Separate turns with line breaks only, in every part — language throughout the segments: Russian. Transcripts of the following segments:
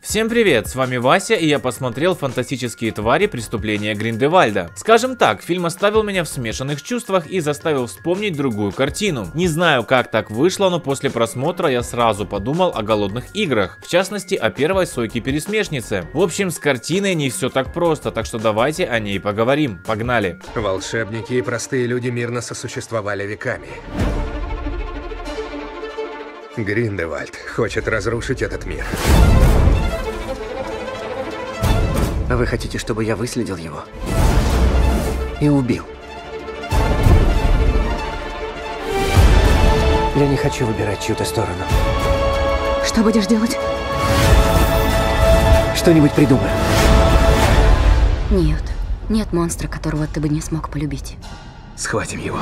Всем привет, с вами Вася, и я посмотрел «Фантастические твари. Преступления Гриндевальда». Скажем так, фильм оставил меня в смешанных чувствах и заставил вспомнить другую картину. Не знаю, как так вышло, но после просмотра я сразу подумал о «Голодных играх», в частности, о первой сойке-пересмешнице. В общем, с картиной не все так просто, так что давайте о ней поговорим. Погнали!
Волшебники и простые люди мирно сосуществовали веками. Гриндевальд хочет разрушить этот мир.
Вы хотите, чтобы я выследил его и убил? Я не хочу выбирать чью-то сторону.
Что будешь делать?
Что-нибудь придумаю.
Нет, нет монстра, которого ты бы не смог полюбить.
Схватим его.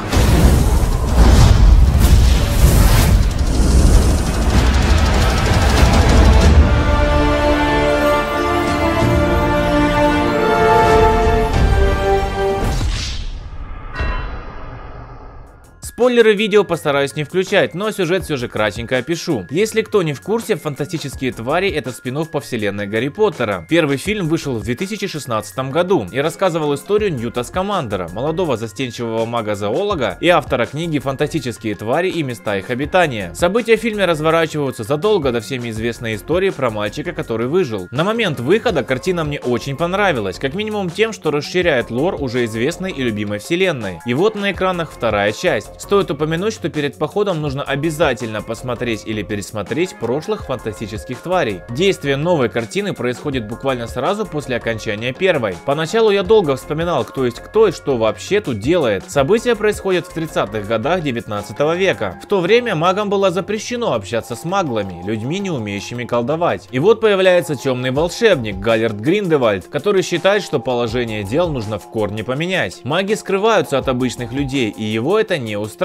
Спойлеры видео постараюсь не включать, но сюжет все же кратенько опишу. Если кто не в курсе, «Фантастические твари» — это спин-офф по вселенной Гарри Поттера. Первый фильм вышел в 2016 году и рассказывал историю Ньюта Скамандера, молодого застенчивого мага-зоолога и автора книги «Фантастические твари и места их обитания». События в фильме разворачиваются задолго до всеми известной истории про мальчика, который выжил. На момент выхода картина мне очень понравилась, как минимум тем, что расширяет лор уже известной и любимой вселенной. И вот на экранах вторая часть. Стоит упомянуть, что перед походом нужно обязательно посмотреть или пересмотреть прошлых фантастических тварей. Действие новой картины происходит буквально сразу после окончания первой. Поначалу я долго вспоминал, кто есть кто и что вообще тут делает. События происходят в 30-х годах 19 века. В то время магам было запрещено общаться с маглами, людьми, не умеющими колдовать. И вот появляется темный волшебник Галлард Гриндевальд, который считает, что положение дел нужно в корне поменять. Маги скрываются от обычных людей, и его это не устраивает.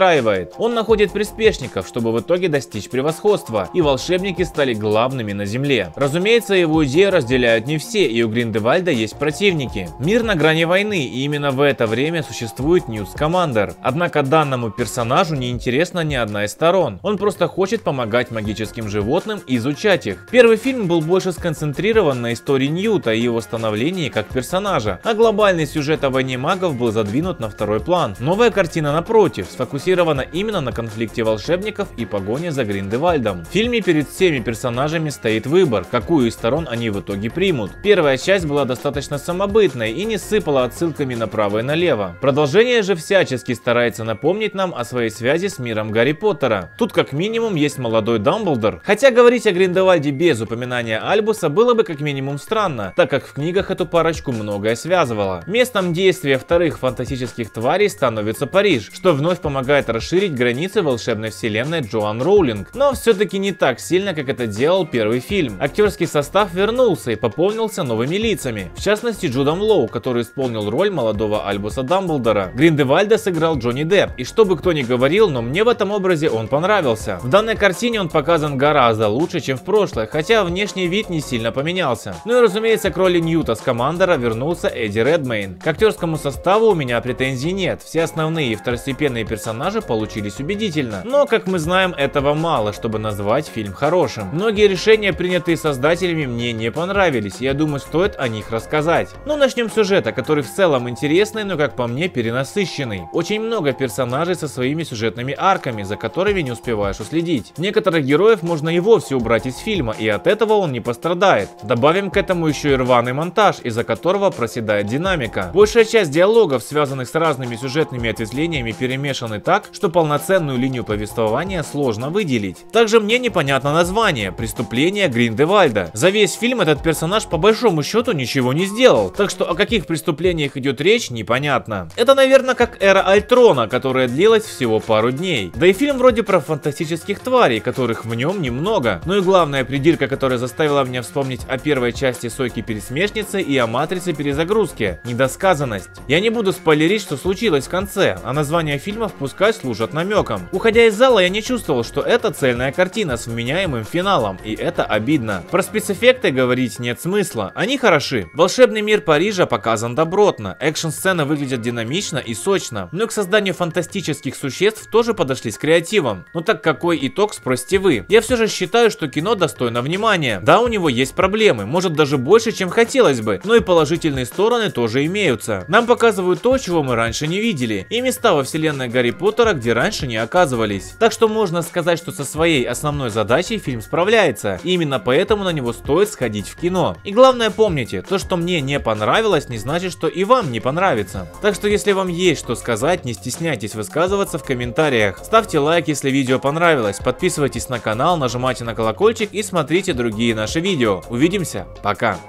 Он находит приспешников, чтобы в итоге достичь превосходства, и волшебники стали главными на земле. Разумеется, его идею разделяют не все, и у Гриндевальда есть противники. Мир на грани войны, и именно в это время существует Ньют Скамандер. Однако данному персонажу не интересна ни одна из сторон. Он просто хочет помогать магическим животным и изучать их. Первый фильм был больше сконцентрирован на истории Ньюта и его становлении как персонажа, а глобальный сюжет о войне магов был задвинут на второй план. Новая картина, напротив, сфокусирована именно на конфликте волшебников и погоне за Гриндевальдом. В фильме перед всеми персонажами стоит выбор, какую из сторон они в итоге примут. Первая часть была достаточно самобытной и не сыпала отсылками направо и налево. Продолжение же всячески старается напомнить нам о своей связи с миром Гарри Поттера. Тут как минимум есть молодой Дамблдор, хотя говорить о Гриндевальде без упоминания Альбуса было бы как минимум странно, так как в книгах эту парочку многое связывало. Местом действия вторых фантастических тварей становится Париж, что вновь помогает расширить границы волшебной вселенной Джоан Роулинг, но все-таки не так сильно, как это делал первый фильм. Актерский состав вернулся и пополнился новыми лицами, в частности Джудом Лоу, который исполнил роль молодого Альбуса Дамблдора. Гриндевальда сыграл Джонни Депп, и что бы кто ни говорил, но мне в этом образе он понравился. В данной картине он показан гораздо лучше, чем в прошлой, хотя внешний вид не сильно поменялся. Ну и разумеется, к роли Ньюта Скамандера вернулся Эдди Редмейн. К актерскому составу у меня претензий нет, все основные и второстепенные персонажи получились убедительно, но, как мы знаем, этого мало, чтобы назвать фильм хорошим. Многие решения, принятые создателями, мне не понравились, и я думаю, стоит о них рассказать. Ну, начнем с сюжета, который в целом интересный, но, как по мне, перенасыщенный. Очень много персонажей со своими сюжетными арками, за которыми не успеваешь уследить. Некоторых героев можно и вовсе убрать из фильма, и от этого он не пострадает. Добавим к этому еще и рваный монтаж, из-за которого проседает динамика. Большая часть диалогов, связанных с разными сюжетными ответвлениями, перемешаны так, что полноценную линию повествования сложно выделить. Также мне непонятно название «Преступления Гриндевальда». За весь фильм этот персонаж по большому счету ничего не сделал, так что о каких преступлениях идет речь, непонятно. Это, наверное, как эра Альтрона, которая длилась всего пару дней. Да и фильм вроде про фантастических тварей, которых в нем немного. Ну и главная придирка, которая заставила меня вспомнить о первой части «Сойки-пересмешницы» и о «Матрице перезагрузки» — недосказанность. Я не буду спойлерить, что случилось в конце, а название фильма впускать пускай служат намеком. Уходя из зала, я не чувствовал, что это цельная картина с вменяемым финалом, и это обидно. Про спецэффекты говорить нет смысла, они хороши. Волшебный мир Парижа показан добротно, экшн-сцены выглядят динамично и сочно, но и к созданию фантастических существ тоже подошли с креативом. Ну так какой итог, спросите вы? Я все же считаю, что кино достойно внимания. Да, у него есть проблемы, может даже больше, чем хотелось бы, но и положительные стороны тоже имеются. Нам показывают то, чего мы раньше не видели, и места во вселенной Гарри Поттера, где раньше не оказывались. Так что можно сказать, что со своей основной задачей фильм справляется, и именно поэтому на него стоит сходить в кино. И главное помните, то, что мне не понравилось, не значит, что и вам не понравится. Так что если вам есть что сказать, не стесняйтесь высказываться в комментариях. Ставьте лайк, если видео понравилось, подписывайтесь на канал, нажимайте на колокольчик и смотрите другие наши видео. Увидимся, пока!